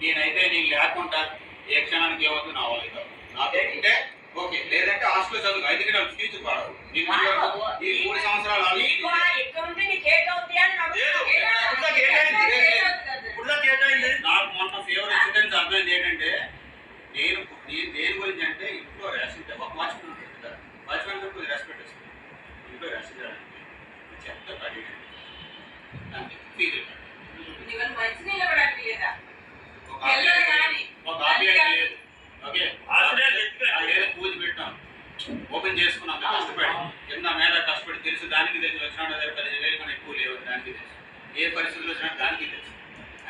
నేనైతే నేను లేకుండా ఏ క్షణానికి ఏమవుతుంది నా వాళ్ళు నాకేంటే ఓకే, లేదంటే హాస్టల్ చదువు అయితే ఫ్యూచర్ పడవు. ఈ 3 సంవత్సరాలు నాకు మొన్న ఫేవరెట్ స్టూడెంట్స్ అర్థం ఏంటంటే నేను దేని గురించి అంటే ఇంట్లో రేషన్ ఒక వాచ్మెన్ ఉంటుంది కదా, వాచ్మెన్ కొద్దిగా రెస్పెక్ట్ వస్తుంది. ఇంట్లో రేషన్ చెత్త అడిగాను దానికి ఫీజు పూజ పెట్టాం, ఓపెన్ చేసుకున్నాం కష్టపడి కింద మీద కష్టపడి తెలుసు, దానికి తెలిసి వచ్చిన 15,000 కన్నా ఎక్కువ లేవు, దానికి తెలుసు ఏ పరిస్థితులు వచ్చినా దానికి తెలుసు.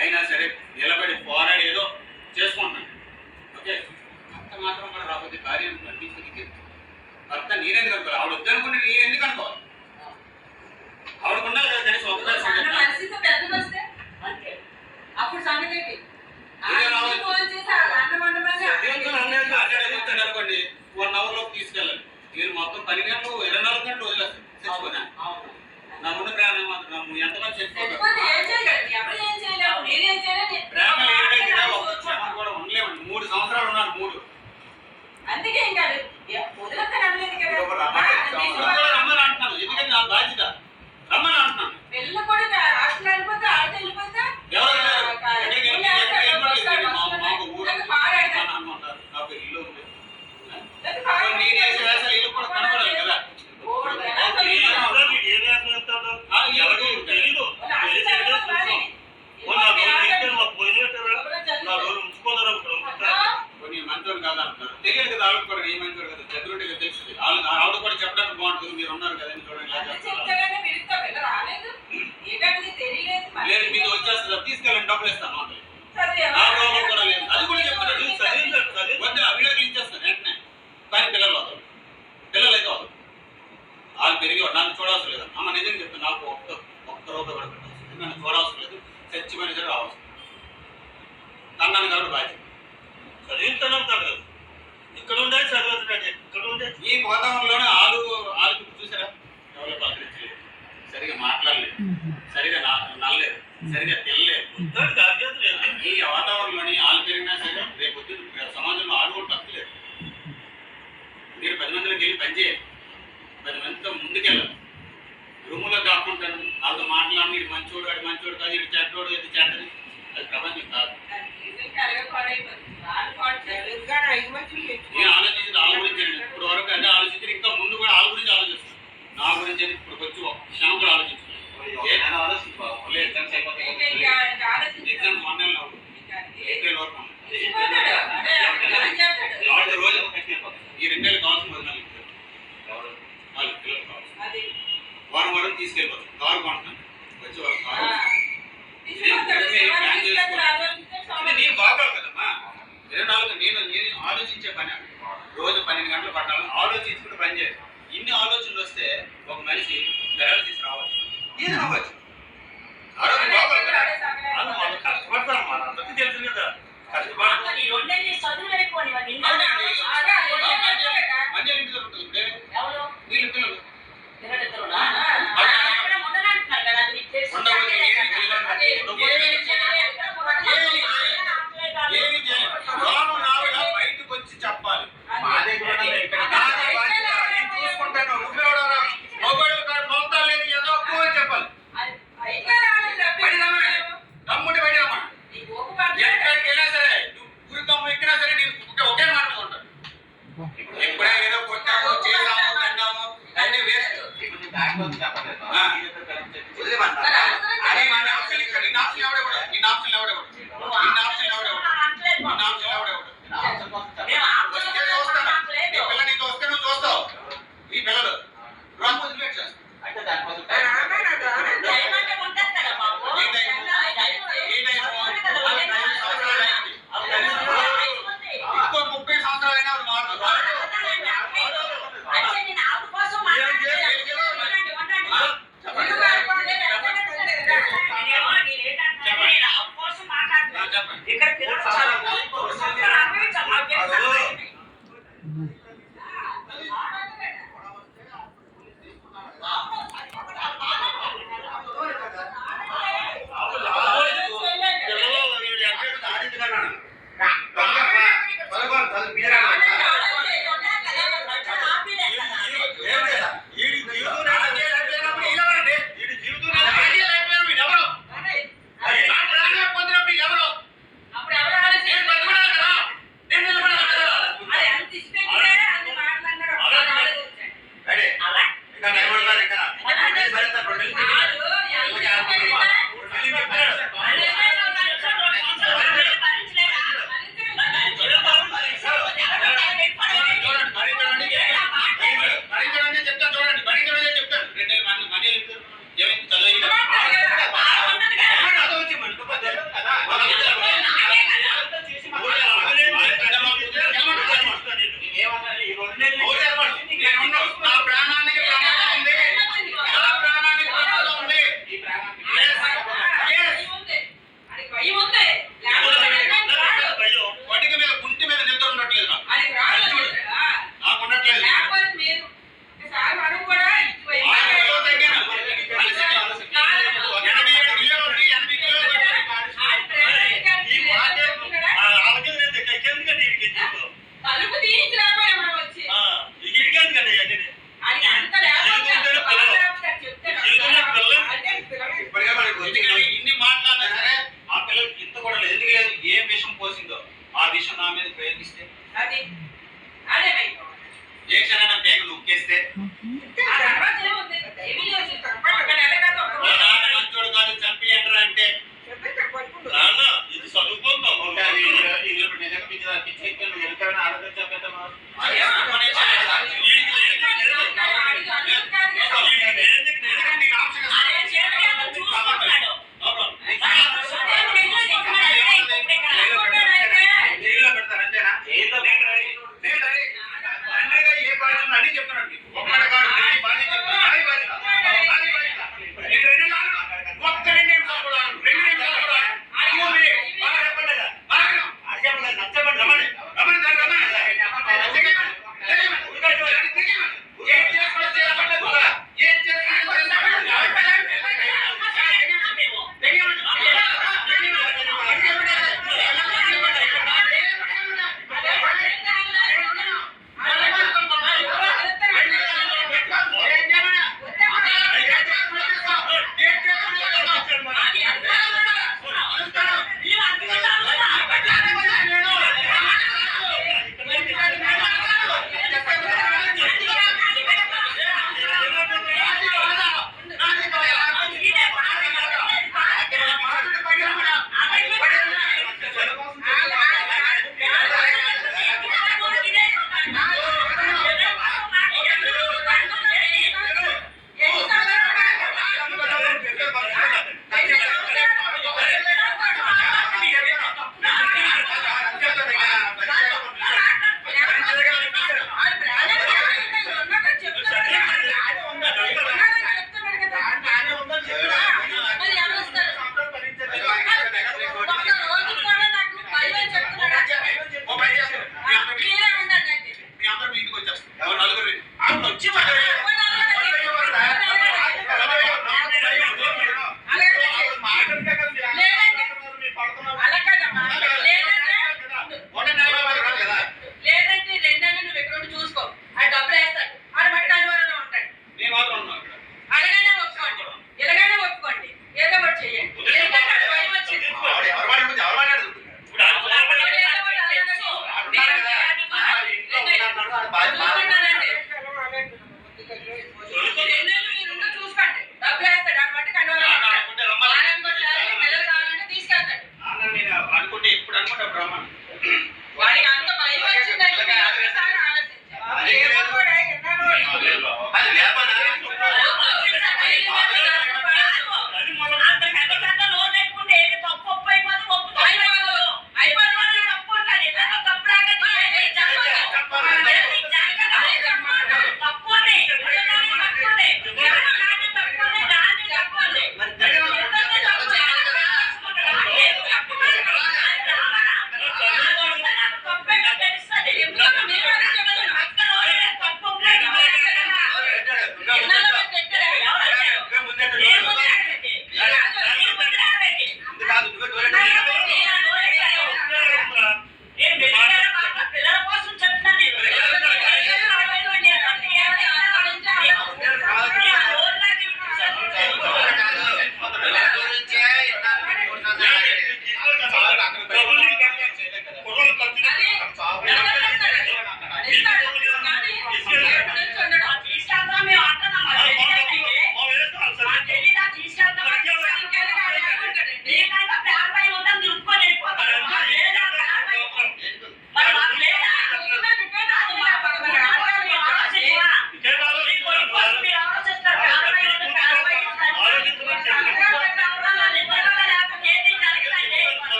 అయినా సరే నిలబడి పోరాడి ఏదో చేసుకుంటున్నాను. ఓకే, భర్త మాత్రం కూడా రాకపోతే కార్యం కనిపించింది. భర్త నేనెందుకు అనుకోవాలి, ఆవిడ వద్దనుకుంటే నేను ఎందుకు అనుకోవాలి? ఆవిడకున్నా కదా కనీసం ఒకసారి అప్పుడు సంగతి అనుకోండి 1 అవర్ లోపు తీసుకెళ్ళాలి. మీరు మొత్తం 10 గంటలు 24 గంటలు వదిలేస్తారు చచ్చిపోయినా. నా ముందు ప్రాణం మాత్రం ఎంతమంది చచ్చిపోతారు. క్షణం కూడా ఉండలేమండి. 3 సంవత్సరాలు ఉన్నాను. 3 అందుకే రమ్మని అంటున్నాను, ఎందుకంటే నా బాధ్యత. రమ్మని అంటున్నాను. నాకు ఇల్లు ఉంది, నేను వేసే వేసాలు ఇల్లు కూడా కనబడాలి కదా. కొన్ని మంచోడు కదా అంటున్నారు, తెలియదు కదా ఆవిడ కూడా ఏ మంచోడు కదా, చదువుంటే కదా తెలుస్తుంది. ఆవిడ కూడా చెప్పడానికి బాగుంటుంది. మీరు ఉన్నారు కదా చూడండి, లేదు మీకు వచ్చేస్తుంది, తీసుకెళ్ళండి డబ్బులు ఇస్తాను. కూడా లేదు, అది కూడా చెప్తాను. వద్దు వీడియోకి ఇచ్చేస్తాను వెంటనే. కానీ పిల్లలు అవుతారు, పిల్లలు అయితే అవుతారు. వాళ్ళు పెరిగి నన్ను చూడవలసిన లేదు. అమ్మ నిజంగా చెప్తాను, నాకు ఒక్క రూపాయి కూడా పెట్టాల్సింది, నన్ను చూడవలసిన లేదు. చచ్చిపోయిన సరే రావాల్సింది. తన్నాను కాబట్టి బాధ్యత. చదివిస్తాను కదా, ఇక్కడ ఉండే చదువుతున్నాడు, ఇక్కడ ఉండే ఈ వాతావరణంలోనే ఆలు చూసారా, ఎవరో పలకరించలేదు, సరిగా మాట్లాడలేదు, సరిగా నల్లలేదు, సరిగా తెల్లలేదు. ఈ వాతావరణంలోని ఆలు పెరిగినా సరే రేపు సమాజంలో ఆలు కూడా తప్పలేదు. మీరు 10 మందిలోకి వెళ్ళి పనిచేయాలి, 10 మందితో ముందుకెళ్ళాలి. రూములో కాకుంటాను వాళ్ళతో మాట్లాడి ఇది మంచోడు అది మంచోడు కాదు, ఇది చెడ్డోడు ఇది చెడ్డది, అది ప్రపంచం కాదు. నేను ఆలోచించింది వాళ్ళ గురించి అండి. ఇప్పుడు వరకు అదే ఆలోచించి ఇంకా ముందు కూడా వాళ్ళ గురించి ఆలోచిస్తాను. నా గురించి అని ఇప్పుడు వచ్చి ఒక క్షణం కూడా ఆలోచించాను. ఎగ్జామ్స్ 1 నెలలో ఏప్రిల్ వరకు రోజు ఈ 2 నెలలు కావాల్సిన వదినాలు వాళ్ళు పిల్లలు కావాలి. వారం వారం తీసుకెళ్ళిపోతాం. కారు కొంటాను వచ్చి వాళ్ళు కారు ప్లాన్ చేసుకోవాలి. నేను బాగాలి కదమ్మా. 24 నేను ఆలోచించే పని. రోజు 12 గంటలు పట్టాలని ఆలోచించుకుంటూ పని చేయాలి. ఇన్ని ఆలోచనలు వస్తే ఒక మనిషి పెరాలసిస్ రావచ్చు, ఏది రావచ్చు. ఆరోగ్యం బాగాలి కదా, మనం కష్టపడతాం. మన అందరికీ తెలుసు కదా కష్టపడతాం. మధ్య ఇంటి దొరుకుతుంది వీళ్ళు పిల్లలు బయటకు వచ్చి చెప్పాలి. చూసుకుంటాను మొబైల్ మొత్తం లేదు ఏదో ఎక్కువ చెప్పాలి. తమ్ముడి బయట ఎక్కడికి వెళ్ళినా సరే గురికమ్మ ఎక్కినా సరే నేను ఒకే మాట్లాడుకుంటాను. ఎప్పుడే ఏదో కొట్టాము చేసాము కన్నాము అన్నీ వేస్ట్. అదే మన ఆప్షన్ ఇక్కడ నిన్న ఆప్షన్ ఎవడెవడ నిన్న ఆప్షన్ ఎవడెవడ నిన్న ఆప్షన్ ఎవడెవడ నిన్న ఆప్షన్ ఎవడెవడ వస్తే చూస్తాను. నీ పిల్ల నీతో వస్తే నువ్వు చూస్తావు. ఈ పిల్లలు రాము వదిలిపెట్టి చేస్తాను. అయితే దానికోసం ఇంకో 30 సంవత్సరాలైనా వాళ్ళు మారుతారు. ఉంది. లేకపోతే వెళ్ళడానికి రాడు. భయం. వటిక మీద గుంటి మీద నిద్ర ఉండట్లేదు నాకు. అది రాదు అనుకుంటారా? నాకు ఉండట్లేదు. లేకపోతే మీరు ఒకసారి మనం కూడా ఇటువైపు ఆ కిలో తగ్గాను. 87 కిలోలు ఉండి 80 కిలోలు వచ్చాను. ఆడి ప్రెసిడెంట్ గారికి ఈ మాట చెప్తున్నాడా? వాళ్ళకి ఎందుకంటే వీడికి జీవితం. తలుపు తీయించి రాబోయే మనం వచ్చి వీడికి ఎందుకంటే ఇవన్నీ. అది అంత లేకపోతే చెప్తాడు. అంటే పిల్లలు ఇప్పటికే మనకి ఎందుకని ఇన్ని మాట్లాడినా సరే ఆ పిల్లలకి ఇంత కూడా లేదు. ఎందుకు లేదు? ఏ విషం పోసిందో ఆ విషం నా మీద ప్రయోగిస్తే, అది అదే అయిపోవాలి. ఏ క్షణాన పేగ నొక్కేస్తే, ఆ తర్వాత ఏముంది? ఏమీ లేదు. ఒక్క నెల కాదు, ఒక్క మా రోజు నాన్న కాదు. మంచోడు కాదు చంపేయంటారా అంటే నాన్న ఇది చదువుకుందాం. ఇంకా నిజంగా పిచ్చి ఎక్కిపోయి నువ్వు వెళ్తావని ఆలోచన చెప్పేద్దామా? అడిగి అడుగు కాదు కదా. ఎందుకంటే ఈ ఆప్షన్ ఇస్తాను. అదే చేయడం చూసుకుంటున్నాడు. జైల్లో పెడతారు అంతేనా? నేను రెడీ. తండ్రిగా ఏ బాధ్యతను అడిగి చెప్తున్నాడు మీకు. ఒక్కడ కాదు, నీ బాధ్యత చెప్తున్నా. నాది బాధ్యత. నాది బాధ్యత. నేను 2 నిమిషాలు, ఒక్క 2 నిమిషాలు కూడా ఆగను. 2 నిమిషాలు కూడా ఆగను. నువ్వు మీరు బాగా చెప్పండి కదా. ఆగను. నచ్చబడి రమ్మని. రమ్మని దాన్ని రమ్మని. తెగేయమని. తెగేయమని. తెగేయమని. ఏం చేసుకోవాలో చేయబడ్డది కూడా. ఏం చేసుకోవాలో వాడికి అంత భయం వచ్చిందంటే ఒకసారి ఆలోచించాలి. ఏమో కూడా ఎన్నాళ్ళు అది లేపనా?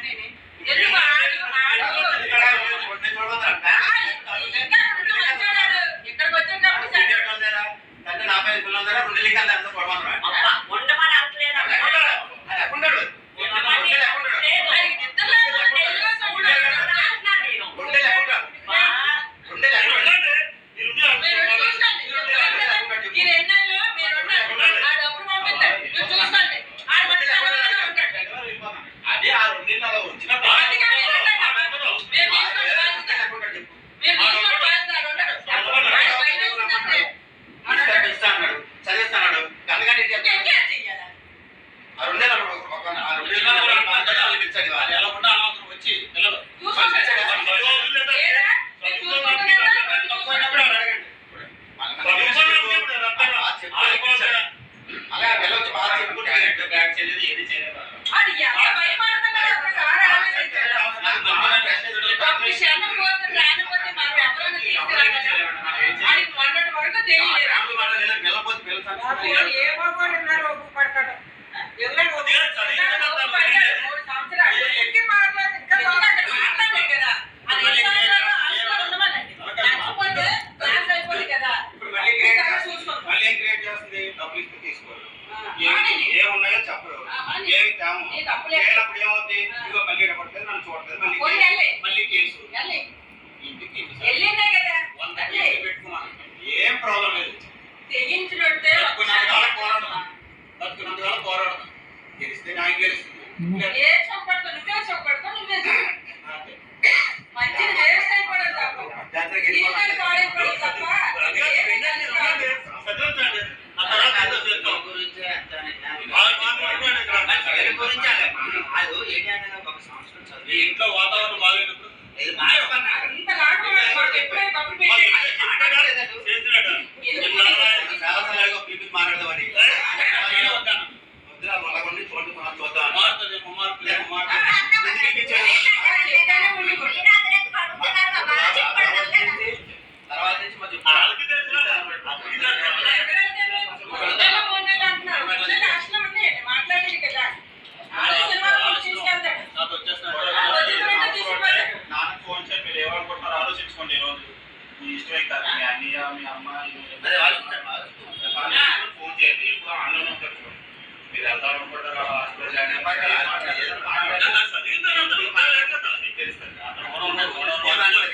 ఇవన్నీ ఎందుకు ఆడు ఇంకా ఇక్కడికి వచ్చేటప్పుడు ఉండమని అనట్లేదు ఈ 2 నెలలు మీరు ఉన్నారు ఆ డబ్బులు పంపిస్తారు మీరు చూసుకోండి ఆడు మళ్ళీ అదే ఆ 2 నెలలు వచ్చిన చదివిస్తాడు కనుగంటే ఎలా ఉన్నా అనవసరం వచ్చి పిల్లలు అలా వెళ్ళొచ్చి బాగా చెప్పుకుంటే బ్యాగ్ చేయలేదు ఏది చేయలేదు మళ్ళీ ఏం క్రియేట్ చేస్తుంది డబ్బులు ఇస్తే తీసుకోరు ఏమున్నాయో చెప్పరు ఏమి తేము లేనప్పుడు ఏమవుతుంది ఇదిగో మళ్ళీ పడుతుంది నన్ను చూడలేదు మళ్ళీ కేసు ఇంటికి 100 కేసులు పెట్టుకున్నాను ఏం ప్రాబ్లం లేదు బతుకున్నంతకాలం పోరాడతాం గెలిస్తే న్యాయం గెలుస్తుంది ఇంట్లో వాతావరణం బాగాలేనప్పుడు మాట్లాడదామని చూద్దాం తర్వాత నుంచి నాన్న ఫోన్ చేసి మీరు ఏమనుకుంటున్నారు ఆలోచించుకోండి ఈరోజు మీ ఇష్టమే కాదు మీ అన్నయ్య మీ అమ్మ ఫోన్ చేయండి ఎప్పుడు ఆన్లైన్ ఉంటారు మీరు వెళ్దాం అనుకుంటారు తెలుస్తుంది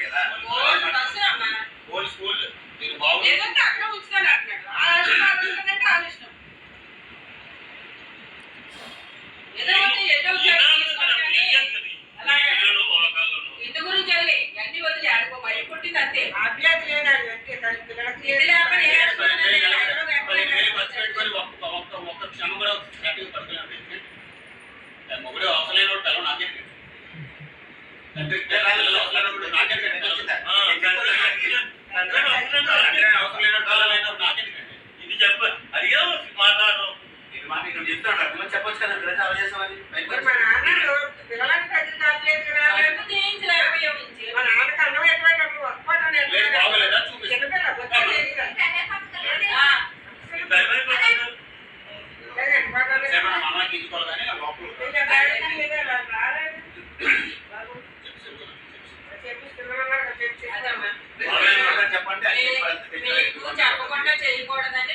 కదా ఓల్డ్ స్కూల్ మీరు బాగుంది ఇంటి గురించి వదిలే అన్ని వదిలే ఆడుకో భయపడి అంతే ఒక్క క్షణం కూడా హ్యాపీగా పడుతున్నాను మొగుడు అవసరం ఉంటారు నాకే అవసరం లేనట్టు నాకెందుకండి ఇది చెప్ప అడిగా మాట్లాడు చెప్తాడు చెప్పొచ్చు కదా ప్రజలు అలా చేసేవాళ్ళు బాగోలేదా చూపిస్తాను అమ్మాయికి ఇంచుకోవాలి కానీ లోపల చెప్పండి చెప్పకుండా చేయకూడదని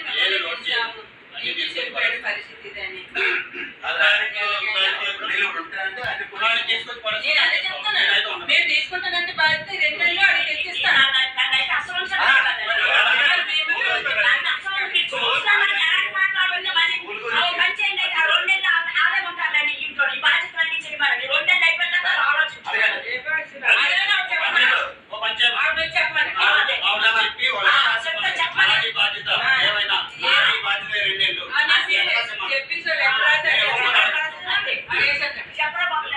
చెప్పాడు పరిస్థితి ఇదని అదే చెప్తాను మేము తీసుకుంటానంటే బాధ్యత 2 నెలలు అడిగి తెచ్చిస్తాను చెప్పి చెప్పరా బాబు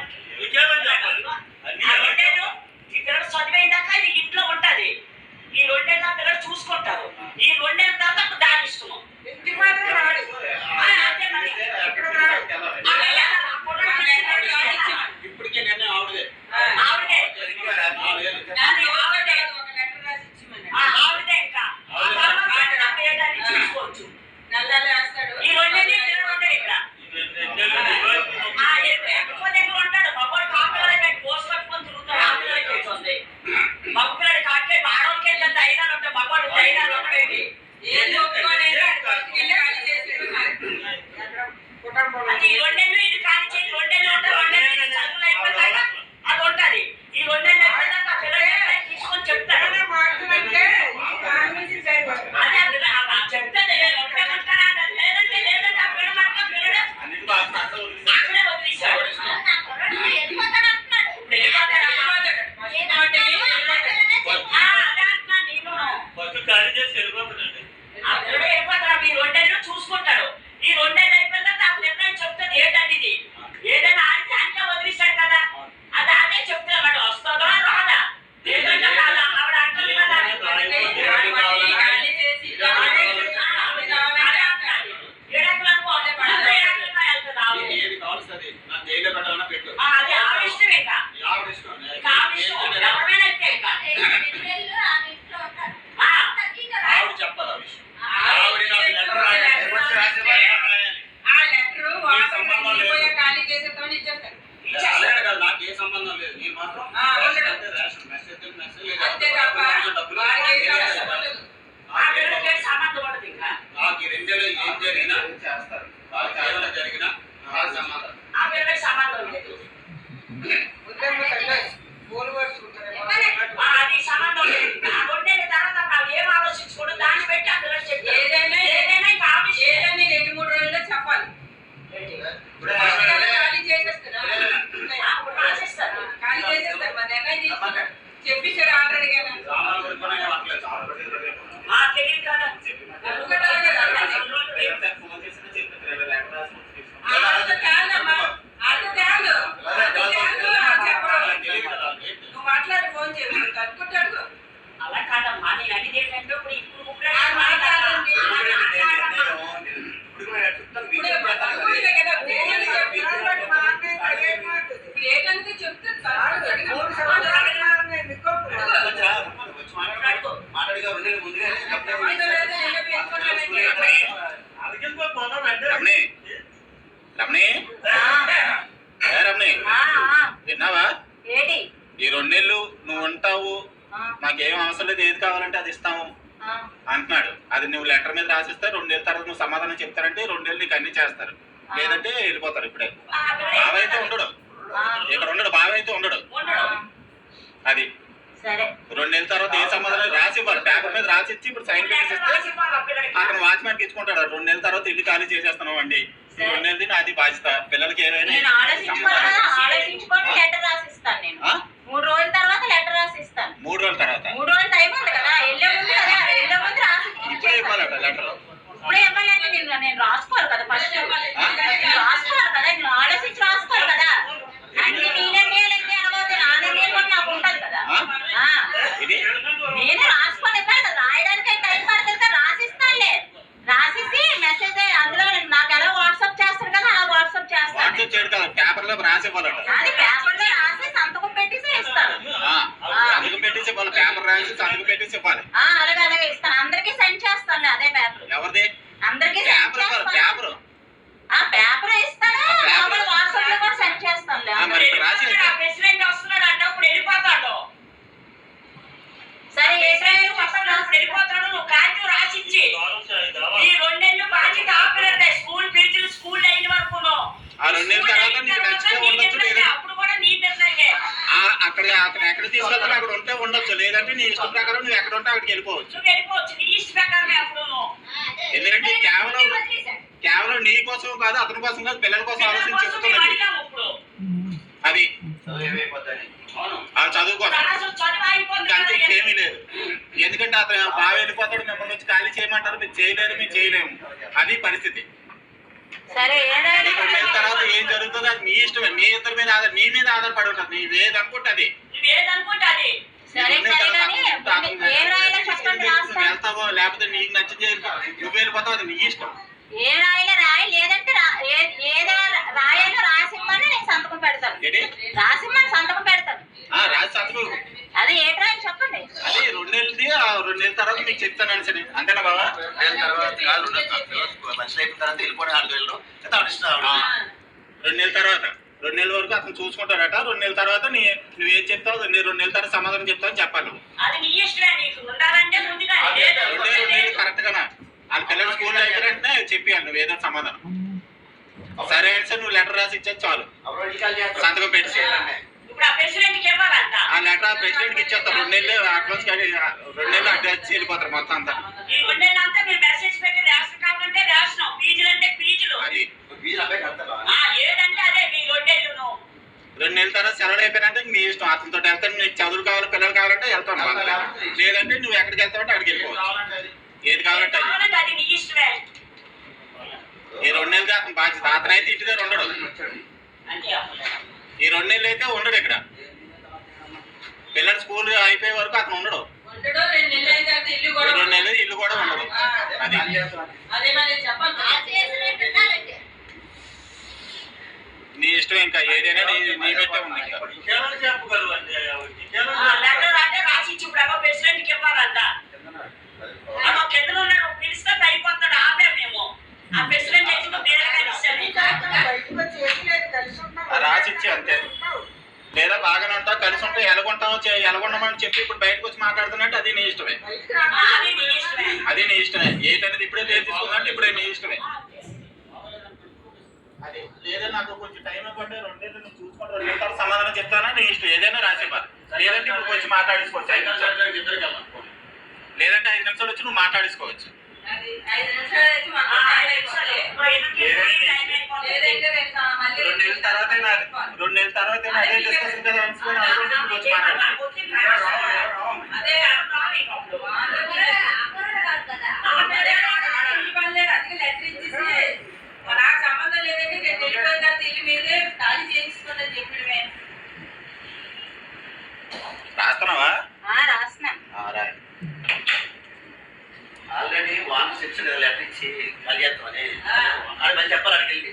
అవసరం లేదు, ఏది కావాలంటే అది ఇస్తాము అంటున్నాడు. అది నువ్వు లెటర్ మీద రాసిస్తే 2 నెలల తర్వాత నువ్వు సమాధానం చెప్తారంటే 2 నెలలు నీకు అన్ని చేస్తారు, లేదంటే వెళ్ళిపోతారు. ఇప్పుడే బావ అయితే ఉండడు, ఇక్కడ ఉండడు, బావ అయితే ఉండడు. అది సరే 2 నెలల తర్వాత ఏ సమాధానం రాసి ఇవ్వాలి, పేపర్ మీద రాసి ఇచ్చి ఇప్పుడు సైన్ పెట్టిస్తే అక్కడ వాచ్మెన్ కి ఇచ్చుకుంటాడు. 2 నెలల తర్వాత ఇల్లు ఖాళీ చేసేస్తున్నావు అండి, 2 నెలది నాది బాధ్యత, పిల్లలకి ఏమైనా నేను ఆలోచించుకొని లెటర్ రాసిస్తాను. నేను 3 రోజుల తర్వాత లెటర్ రాసిస్తాను. 3 రోజుల తర్వాత 3 రోజులు టైం ఉంది కదా, వెళ్ళే ముందు కదా, వెళ్ళే ముందు ఇప్పుడే ఇవ్వాలట లెటర్. ఇప్పుడే ఇవ్వాలంటే నేను రాసుకోవాలి కదా, ఫస్ట్ రాసుకోవాలి కదా, నేను ఆలోచించి రాసుకోవాలి కదా. అన్ని నీ నిర్ణయాలు అయితే అనబోతే నా నిర్ణయం కూడా నాకు ఉంటది కదా. నేనే రాసుకొని ఇవ్వాలి కదా, రాయడానికి టైం పడుతుంది కదా, రాసిస్తానులే. రాసిసి మెసేజ్ అందులో నాకు ఎలా వాట్సాప్ చేస్తారు కదా, అలా వాట్సాప్ చేస్తాను. పేపర్ లో రాసి ఇవ్వాలట, అది పేపర్ లో రాసి సంతకం పెట్టేసి ఇస్తాను. సంతకం పెట్టేసి ఇవ్వాలి, పేపర్ రాసి సంతకం పెట్టేసి ఇవ్వాలి. అలాగే ఇస్తాను, అందరికి సెండ్ చేస్తాను అదే పేపర్. ఎవరిది? అందరికి పేపర్ పేపర్ ఇస్తాను, వాట్సాప్ లో కూడా సెండ్ చేస్తాను. ప్రెసిడెంట్ వస్తున్నాడు అంటే ఇప్పుడు వెళ్ళిపోతాడు. సరే వెళ్ళిపోతాడు, నువ్వు కాగితం రాసిచ్చి ఈ 2 నెలలు బాధ్యత ఆపలేదే. స్కూల్ ఫీజులు స్కూల్ అయిన వరకు ఆ 2 నెలల తర్వాత నీకు నచ్చితే ఉండొచ్చు, అప్పుడు కూడా నీ నిర్ణయమే. అక్కడ ఎక్కడ తీసుకెళ్తాను అక్కడ ఉంటే ఉండొచ్చు, లేదంటే నీ ఇష్టం ప్రకారం నువ్వు ఎక్కడ ఉంటే అక్కడికి వెళ్ళిపోవచ్చు. నీ ఇష్ట ప్రకారమే అప్పుడు. ఎందుకంటే కేవలం నీ కోసం కాదు, అతని కోసం కాదు, పిల్లల కోసం ఆలోచించి చెప్తున్నది. అది చదువుకోవాలి, ఇంకంటే ఇంకేమీ లేదు. ఎందుకంటే అతను బాగా వెళ్ళిపోతాడు, మిమ్మల్ని వచ్చి ఖాళీ చేయమంటారు, మీరు చేయలేరు, మేము చేయలేము. అది పరిస్థితి. తర్వాత ఏం జరుగుతుందో అది మీ ఇష్టమే, మీ ఇద్దరి మీద నీ మీద ఆధారపడి ఉంటుంది. నీవు ఏదనుకుంటే అది వెళ్తావో, లేకపోతే నీకు నచ్చింది నువ్వు వెళ్ళిపోతావు, అది నీ ఇష్టం. ఏ రాయాలో రాయి, లేదంటే ఏదో రాయాలో రాసిమ్మని నేను సంతకం పెడతాను. రాసిమ్మని సంతకం పెడతాను. రాసి సంతకం అది ఏ రాయాలి చెప్పండి. అది 2 నెలలది, 2 నెలల తర్వాత మీకు చెప్తాను సరే, అంతేనా బాబా? 2 నెలల తర్వాత మనుషులు అయిపోయిన తర్వాత వెళ్ళిపోయిన 4 నెలలు 2 నెలల తర్వాత 2 నెలల వరకు అతను చూసుకుంటాడట. 2 నెలల తర్వాత నువ్వేం చెప్తావు, 2 నెలల తర్వాత సమాధానం చెప్తావు చెప్పాలి. కరెక్ట్ గానా? వాళ్ళ పిల్లలు స్కూల్లో అయిపోయినట్టే చెప్పాను నువ్వు ఏదో సమాధానం. సరే సార్, నువ్వు లెటర్ రాసి ఇచ్చేది చాలు, సంతకం పెట్టి ఆ లెటర్ ప్రెసిడెంట్ కి ఇచ్చేస్తారు. 2 నెలలు అడ్వాన్స్, 2 నెలలు అడ్వాన్స్ వెళ్ళిపోతారు మొత్తం అంతా. అది 2 నెలల తర్వాత సెలవు అయిపోయినాక నీ ఇష్టం, అతనితో వెళ్తాను. నీకు చదువులు కావాలి, పిల్లలు కావాలంటే వెళ్తాను, లేదంటే నువ్వు ఎక్కడికి వెళ్తావంటే అక్కడికి వెళ్ళిపోవచ్చు. ఏది కావాలంటే ఈ 2 నెలలు అతను బాధ్యత. అతనైతే ఇంటి దగ్గర ఉండడు, ఈ 2 నెలలు అయితే ఉండడు ఇక్కడ. పిల్లలు స్కూల్ అయిపోయే వరకు అతను ఉండడు. 2 నెలలు ఇల్లు కూడా ఉండదు. అది నీ ఇష్టం, ఇంకా ఏదైనా నీ పెట్టే ఉంది. రాసిచ్చి అంతే, లేదా బాగానే ఉంటావు, కలిసి ఉంటావు, ఎలాగుంటావు ఎలాగుండమని చెప్పి ఇప్పుడు బయటకు వచ్చి మాట్లాడుతున్నట్టు అది నీ ఇష్టమే. అది నీ ఇష్టమే. ఏంటనేది ఇప్పుడే లేదు తీసుకుందంటే ఇప్పుడే నీ ఇష్టమే. అది లేదా నాకు కొంచెం టైం ఇవ్వండి, 2 నెలలు నేను చూసుకుంటా, 2 నెలల తర్వాత సమాధానం చెప్తానా, నీ ఇష్టం. ఏదైనా రాసివ్వాలి, లేదంటే ఇప్పుడు వచ్చి మాట్లాడేసుకోవచ్చు. 5 నిమిషాలు, లేదంటే 5 నిమిషాలు వచ్చి నువ్వు మాట్లాడేసుకోవచ్చు. 2 నెలల తర్వాత 2 నెలల తర్వాత అదే డిస్కషన్ కదా అనుకుని వచ్చి మాట్లాడచ్చు. రాస్తున్నావా? ఆల్రెడీ 1 లెటర్ ఇచ్చి కలిగేస్తాం అని మళ్ళీ చెప్పాలి. అడిగి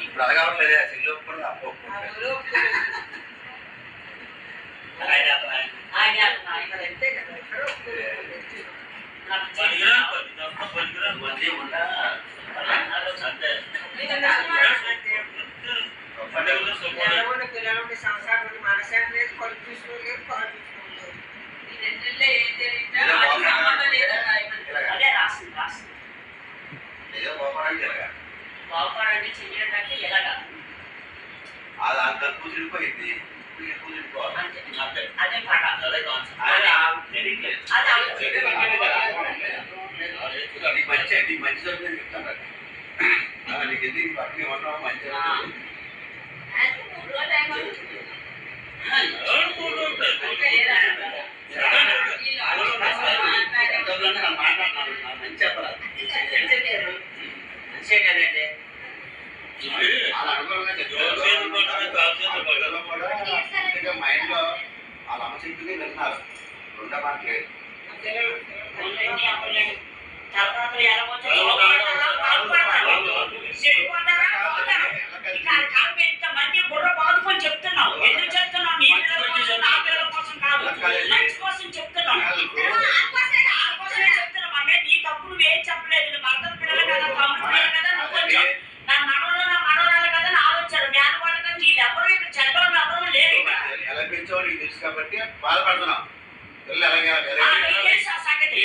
ఇప్పుడు అడగవట్లేదే, చెల్లి ఒప్పుకోండి, అప్పు సంసారం బాగుపడాలి ఎలాగా బాగుపడండి చెయ్యడానికి ఎలాగా అది అంత కూతురిపోయింది కూతురిపోవాలి అంతే అదే పాట అదే కాన్సెప్ట్ అది నీకు మంచి జరుగుతుంది చెప్తాను నీకు ఎందుకు పక్కనే ఉన్నావు మంచి మాట్లాడుతున్నాను మంచి చెప్పాలి మంచిగా కదండి అలా అనుకూలంగా చెప్తారు మైండ్ లో వాళ్ళ అమ్మ చెప్పింది వింటున్నారు రెండో మాట లేదు తర్వాత మంది బుర్ర బాదుకొని చెప్తున్నావు ఎందుకు చెప్తున్నావు నీ పిల్లల కోసం నా పిల్లల కోసం కాదు లైఫ్ కోసం చెప్తున్నావు దానికోసమే చెప్తున్నావు అంటే నీ తప్పు నువ్వేం చెప్పలేదు మరదల పిల్లలు కదా తమ్ముడు పిల్లలు కదా నువ్వు కొంచెం నా మనవరాలు కదా నా ఆలోచన జ్ఞాన వాళ్ళు కదా వీళ్ళెవరూ ఇక్కడ చదవడం ఎవరూ లేరు ఎలా పెంచావు నీకు తెలుసు కాబట్టి బాధపడుతున్నావు పిల్లలు ఎలాగే సంగతి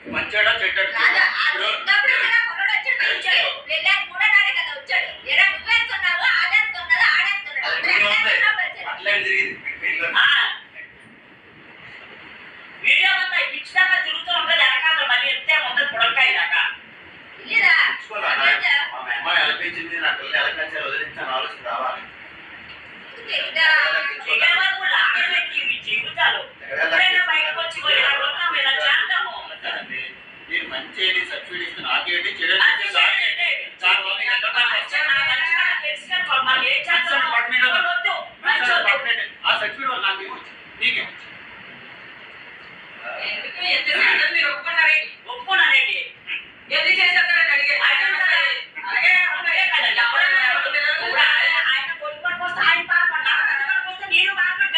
మంచాడా చెట్టాడు వీడియో అంతా పిచ్చిదాకా తిరుగుతూ ఉంటుంది వెనకాల మళ్ళీ వెళ్తే ముందర పుడకాయ దాకా మా అమ్మాయి ఎలా పెంచింది నా పిల్లలు ఎలా పెంచాలి వదిలించాలని ఆలోచన రావాలి జీవితాలు బయటకు వచ్చి నేను మంచి సబ్సిడీ ఇస్తే నాకేంటి ఆ సబ్సిడీ వల్ల నాకేమో నీకే మీరు ఒప్పుకున్నారేంటి ఎందుకు చేసేస్తారని అడిగే ఆయన కొనుక్కొని వస్తే ఆయన బాధపడ్డారు వస్తే నేను బాధపడ్డా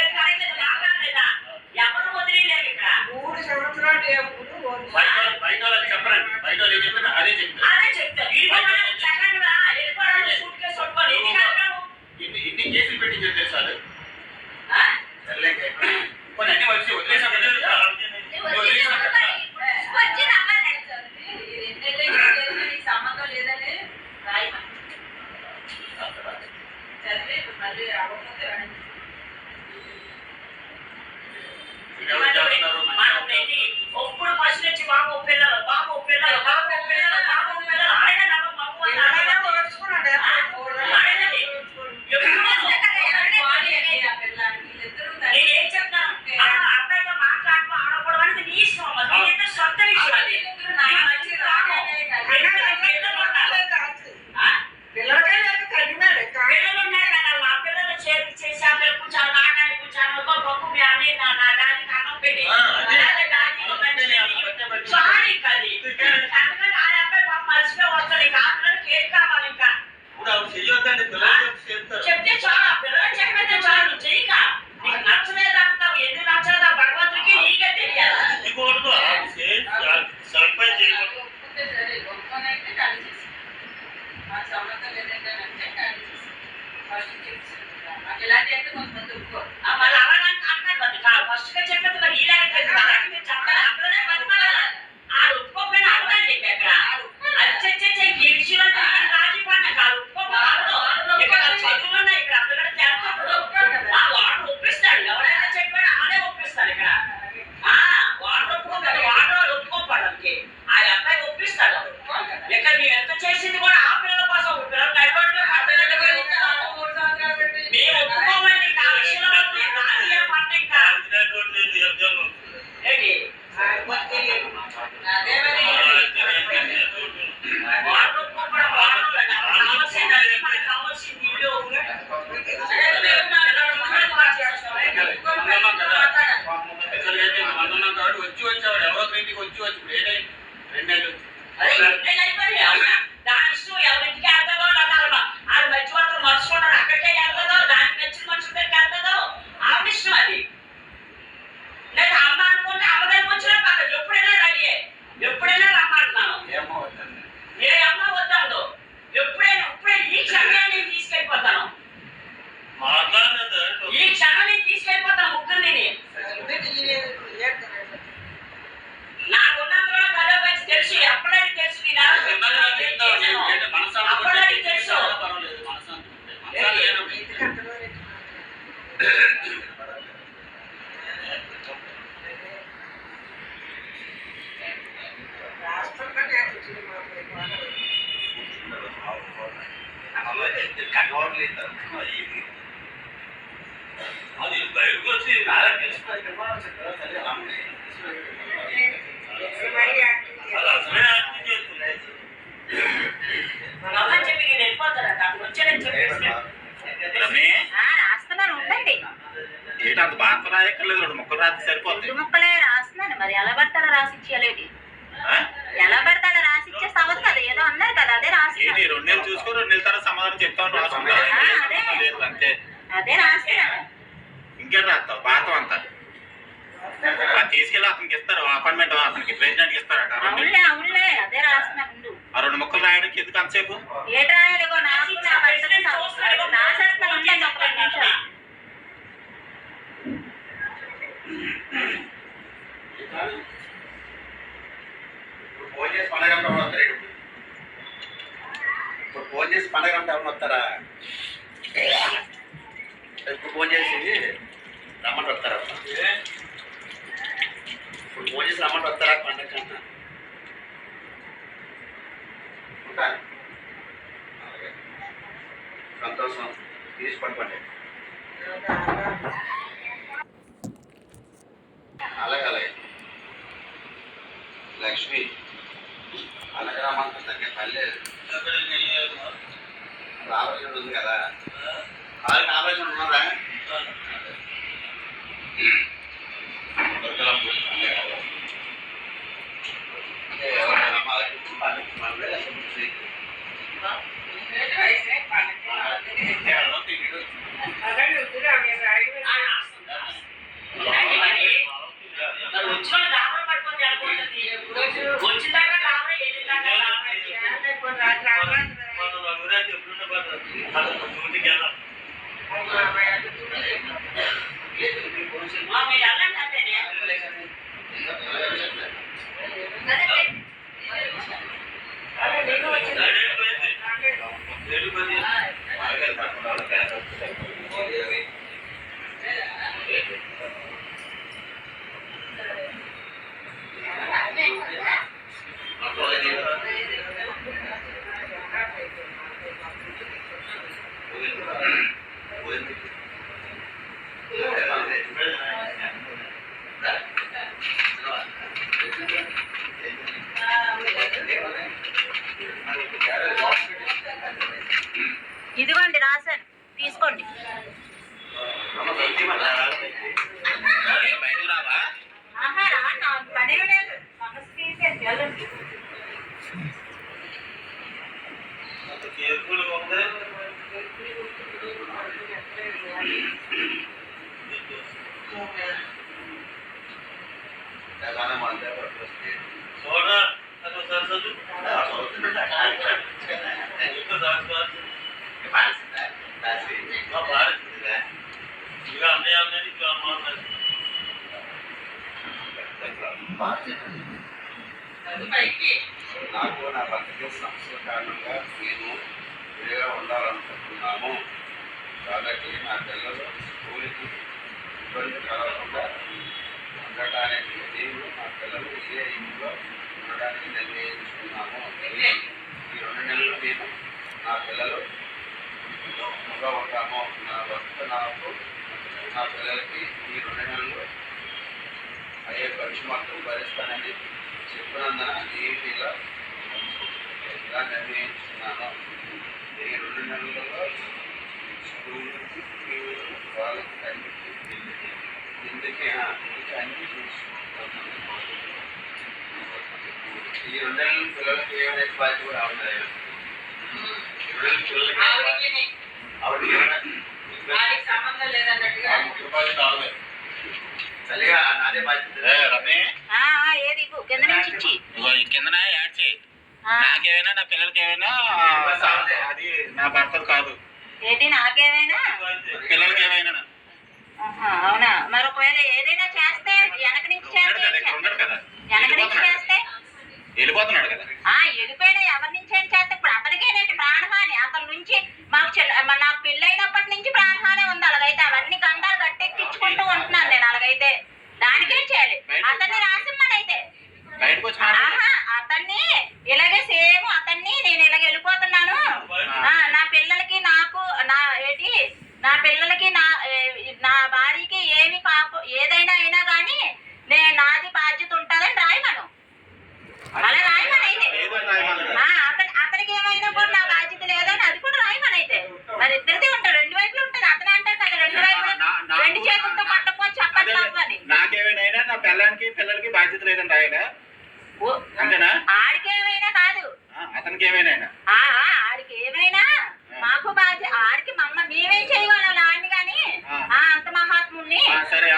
ఎవరు వదిలేరు ఇక్కడ 3 సంవత్సరాలు బయట వాళ్ళకి చెప్పరండి బయట వాళ్ళు ఏం చెప్పినా అదే చెప్తారు అదే చెప్తారు ఇన్ని కేసులు పెట్టించారు తెలుసా కొన్ని అన్ని వచ్చి వదిలేసాం సంబంధం లేదని చదివి మళ్ళీ అవ్వకపోతే ఒప్పుడు ఫస్ట్ నుంచి బాబు పిల్లలు ఆయన నేనేం చెప్తాను అబ్బాయితో మాట్లాడుతూ ఆడకూడదు నీ ఇష్టం సొంత విషయం అది పిల్లలు ఉన్నారు కదా మా పిల్లలు చేసి అబ్బాయి కూర్చోాలి నాన్నని కూర్చోాలి గొప్ప మీ అన్నీ నా డాడీ అన్నం పెట్టి సారీ కది అందుకని ఆ అబ్బాయి పాప మర్చిపోయి వస్తాడు ఇంకా ఆపిల్లలు కేక్ కావాలి ఇంకా చెప్తే చాలు పిల్లలు చెప్పితే చాలు చేయక నీకు నచ్చలేదు అంటావు ఎందుకు నచ్చలేదా భగవంతుడికి నీకే తెలియాలి మళ్ళీ అలాగే అంటాడు కాదు ఫస్ట్ గా చెప్పేది మరి ఇలాగే చెప్పాలి అక్కడనే బతకాలి ఆడు ఒప్పుకోకపోయినా అడగాలి ఇక్కడ ఈ విషయంలో రాజీ పడిన కాదు ఒప్పుకోకపోతే ఇక్కడ చదువులు ఉన్నాయి ఇక్కడ అక్కడ చేస్తాడు వాడు ఒప్పిస్తాడు ఎవరైనా చెప్పాడు ఆడే ఒప్పిస్తాడు ఇక్కడ వాడు ఒప్పుకోగలరు వాడు ఒప్పుకోపడానికి ఆ అబ్బాయి ఒప్పిస్తాడు ఇక్కడ మీరు ఎంత చేసింది కూడా ఆ పిల్లల కోసం పిల్లలు మేము ఒప్పుకోమని ఆ విషయంలో రాజీ పడ్డ ఇంకా ఏంటి అదే మరి వాడు ఒప్పుకోవడం మనకు కావాల్సింది ఇల్లు వచ్చి వచ్చేవాడు ఎవరో ఇంటికి వచ్చి ఇప్పుడు ఏదైనా 2 నెలలు దాని ఇష్టం ఎవరింటికి వెళ్తుందో అది మంచి మాత్రం మర్చుకున్నాడు అక్కడికే వెళ్తుందో దానికి నచ్చిన మనుషుల దగ్గరికి వెళ్తుందో ఆవిడ ఇష్టం అది లేదా అమ్మ అనుకుంటే అమ్మగారికి వచ్చినా పక్కన ఎప్పుడైనా రెడీ ఎప్పుడైనా తీసుకెళ్ళిపోతాను ముగ్గురిని నాకున్నంతలో కలో వచ్చి తెలుసు అప్పటికి తెలుసు నేను అప్పటికి తెలుసు పర్వాలేదు మనశ్శాంతి ఉంటే. మనశ్శాంతి లేనప్పుడు అది బయటకు వచ్చి అది అసలే యాక్టింగ్ చేస్తుంది. రమ్మని చెప్పి నేను వెళ్ళిపోతానంట అక్కడ వచ్చానని చెప్పేసి రాస్తున్నాను ఉండండి. ఏంటి అంత బాధ రాయక్కర్లేదు, 2 ముక్కలు రాత్రి సరిపోతుంది. 2 ముక్కలే రాస్తున్నాను. మరి ఎలా పడతాడో రాసిచ్చేయాలి. ఎలా పడతాడో రాసిచ్చేస్తే అవస్థలు ఏదో అన్నారు కదా, అదే రాస్తున్నాను. 2 నెలలు చూసుకో, 2 నెలల తర్వాత సమాధానం చెప్తాను రాసుకుంటా. లేదు అంతే, అదే రాస్తున్నాను. ఇంకేం రాస్తావు బాధం అంతా తీసుకెళ్ళి అతనికి ఇస్తారు అపాయింట్మెంట్, అతనికి ప్రెసిడెంట్ కి ఇస్తారట. అవునులే అవునులే అదే రాస్తున్నాను ఉండు. ఆ 2 ముక్కలు రాయడానికి ఎందుకు అంతసేపు? ఏటి రాయాలి రాసేస్తాను ఉండండి ఒక 2 నిమిషాలు. ఫోన్ చేసి పండగ ఎవరు వస్తారు? ఇప్పుడు ఫోన్ చేసి పండగ ఎవరు వస్తారా? ఇప్పుడు ఫోన్ చేసి రమ్మంటే వస్తారా? ఇప్పుడు ఫోన్ చేసి రమ్మంటే వస్తారా పండగ కన్నా? ఉంటాను. అలాగే సంతోషం, తీసి పడుకోండి. అలాగే అలాగే లక్ష్మి అలాగే రమ్మంటుంది దగ్గర పల్లె ఆపరేషన్ ఉంది కదా, వాళ్ళకి ఆపరేషన్ ఉన్నారా? వచ్చిన డాబా పడిపోతే అనుకుంటుంది వచ్చిన దాకా డాబా వెళ్ళిన దాకా మన నలుగురాకి ఎప్పుడున్న పడుతుంది డ్యూటీకి వెళ్ళాలి. మీరు వెళ్ళండి అంటేనే ఇదిగోండి రాశాను, తీసుకోండి. బయటకు రావా? ఆహా రా, నాకు పని లేదు. సమస్య తీసేసి వెళ్ళండి. అంత కేర్ఫుల్గా ఉంది. చూడ అది సరస్వతి ఇక అన్నయ్య అన్నది ఇక అమ్మ అన్నది. నాకు నా భర్తకి సమస్యల కారణంగా నేను వేరేగా ఉండాలనుకుంటున్నాము. కాబట్టి నా పిల్లలు స్కూల్కి ఇబ్బంది కలగకుండా ఉండటానికి నేను నా పిల్లలు ఇదే ఇంట్లో ఉండడానికి నిర్ణయించుకున్నాము. ఈ 2 నెలలు నేను నా పిల్లలు ఇంట్లో ఉంటాము. నా భర్త నాకు నా పిల్లలకి ఈ 2 నెలలు అయ్యే ఖర్చు మొత్తం భరిస్తానని చెప్పినందున నేను ఇలా నిర్ణయించుకున్నాను. ఈ 2 నెలలలో స్కూల్కి వాళ్ళకి ఇందుకే అన్ని చూసుకుంటాను. ఈ 2 నెలలు పిల్లలకి ఏమైనా బాధ్యత కూడా అవుతాయి. 2 నెలలు పిల్లలకి వారికి సంబంధం లేదన్నట్టుగా చలిగా నాదే బాధ్యత. ఏది కింద నుంచి ఇచ్చి కింద యాడ్ చేయి. నాకేమైనా నా పిల్లలకి ఏమైనా అది నా భర్తలు కాదు. ఏంటి నాకేమైనా పిల్లలకి ఏమైనా అవునా? మరి ఒకవేళ ఏదైనా చేస్తే వెనక నుంచి ఉన్నాడు కదా, చేస్తే ఇక్కడ ఉన్నాడు కదా, వెనక నుంచి చేస్తే వెళ్ళిపోతున్నాడు కదా. వెళ్ళిపోయినా ఎవరి నుంచి ఏం చేస్తే ఇప్పుడు అతనికేనేంటి ప్రాణహాని? అతని నుంచి నాకు పెళ్ళైనప్పటి నుంచి ప్రాణహాని ఉంది. అలాగైతే అవన్నీ గండాలు గట్టెక్కించుకుంటూ ఉంటున్నాను నేను. అలాగైతే దానికేం చేయాలి? అతన్ని రాసిమ్మని అయితే బయటకు వచ్చి అతన్ని ఇలాగే సేమ్ అతన్ని నేను ఇలాగ వెళ్ళిపోతున్నాను. నా పిల్లలకి నాకు నా పిల్లలకి నా భార్యకి ఏమి ఏదైనా అయినా కానీ నాది బాధ్యత ఉంటుందని రాయమను. అలా రాయమని అయితే అతనికి ఏమైనా కూడా నా బాధ్యత లేదని అది కూడా రాయమని అయితే. మరి ఇద్దరిది ఉంటుంది, రెండు వైపులు ఉంటుంది. అతను అంటారు కదా రెండు వైపులు రెండు చేతులతో పట్టకపోతే చెప్పండి బాబు అని. నాకేమైనా నా పిల్లలకి బాధ్యత లేదని రాయలే అంతేనా? ఆడికేమైనా కాదు, అతనికి ఏమైనా ఆడికి ఏమైనా మాకు బాధ్యత. ఆడికి మేమేం చేయగలం ఆడిని కానీ అంత మహాత్ముడిని. సరే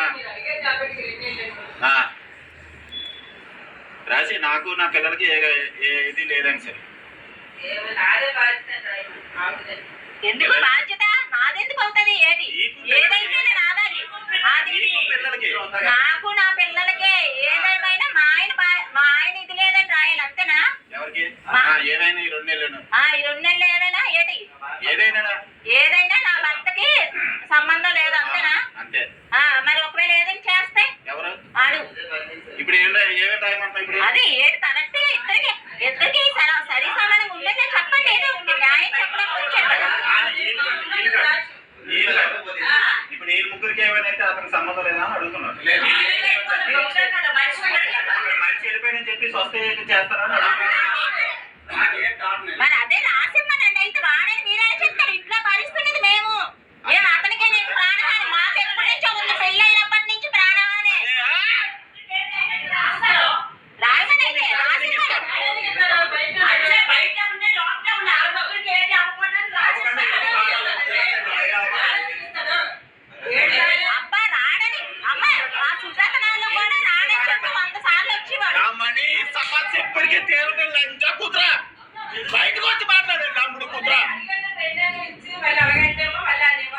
రాసి నాకు నా పిల్లలకి ఇది లేదని సరే. ఎందుకు బాధ్యత నాదెందుకు అవుతుంది? ఏదైతే రావాలి నాకు నా పిల్లలకే. ఏదేమైనా మా ఆయన ఇది లేదని రాయాలి అంతేనా? ఎవరికి ఏమైనా ఈ 2 నెలలు ఈ 2 నెలలు ఏదైనా ఏదైనా నా భర్తకి సంబంధం లేదు అంతేనా? అంతే. మరి ఒకవేళ ఏదైనా చేస్తే ఎవరు ఆడు ఇప్పుడు ఏమేమి రాయమంటావు? ఇప్పుడు అది కరెక్ట్. ఇద్దరికి సరి సమానంగా ఉందంటే చెప్పండి. ఏదో ఉంది న్యాయం చెప్పడానికి వచ్చాడు కదా. ఇప్పుడు ఈ ముగ్గురికి ఏమైనా అయితే అతనికి సంబంధం లేదా అని అడుగుతున్నాడు. మంచి వెళ్ళిపోయిన చెప్పి స్వస్థ చేస్తారా అని అడుగుతున్నాడు. మరి అదే రాసిమ్మనండి అయితే. వాడని మీరే చెప్తారు. ఇట్లా పరిస్థితున్నది మేము అతనికే నేను ప్రాణహాని. మాకు ఎప్పటి నుంచో ఉంది, పెళ్ళైనప్పటి నుంచి ప్రాణహాని. రాయమని అయితే అబ్బా రాడని అమ్మ ఆ సుజాతనాల్లో కూడా రాడని చెప్పి 100 సార్లు వచ్చేవాడు. ఇప్పటికే తేలిన లంచా కుదరా బయటకు వచ్చి మాట్లాడే నమ్ముడు కుదరా.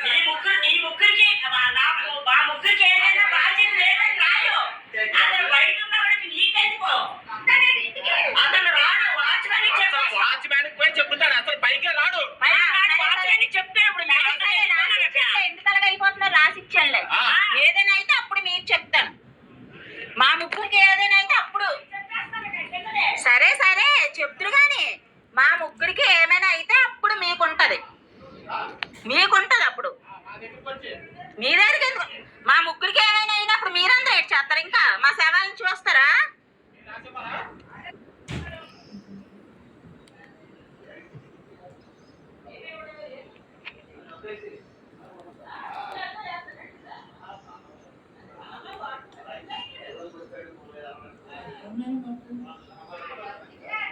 నీ ముగ్గురికి మా ముగ్గురికి ఏదైనా బాధ్యత లేదని రాయు. అతను బయట ఉన్నవాడికి నీకెందుకో? అతను రాడు. వాచ్మ్యాన్ పోయి చెప్తాడు, అసలు పైకే రాడు. వాచ్మెన్ చెప్తాడు. ఇప్పుడు ఎందుకు అలాగ అయిపోతున్నారు? రాసిచ్చానులే. ఏదైనా అయితే అప్పుడు మీరు చెప్తాను. మా ముగ్గురికి ఏదైనా అయితే అప్పుడు సరే చెప్తురు గాని మా ముగ్గురికి ఏమైనా అయితే అప్పుడు మీకుంటది అప్పుడు మీ దగ్గరికి ఎందుకు? మా ముగ్గురికి ఏమైనా అయినప్పుడు మీరందరూ ఏడ్ చేస్తారు. ఇంకా మా సేవలను చూస్తారా?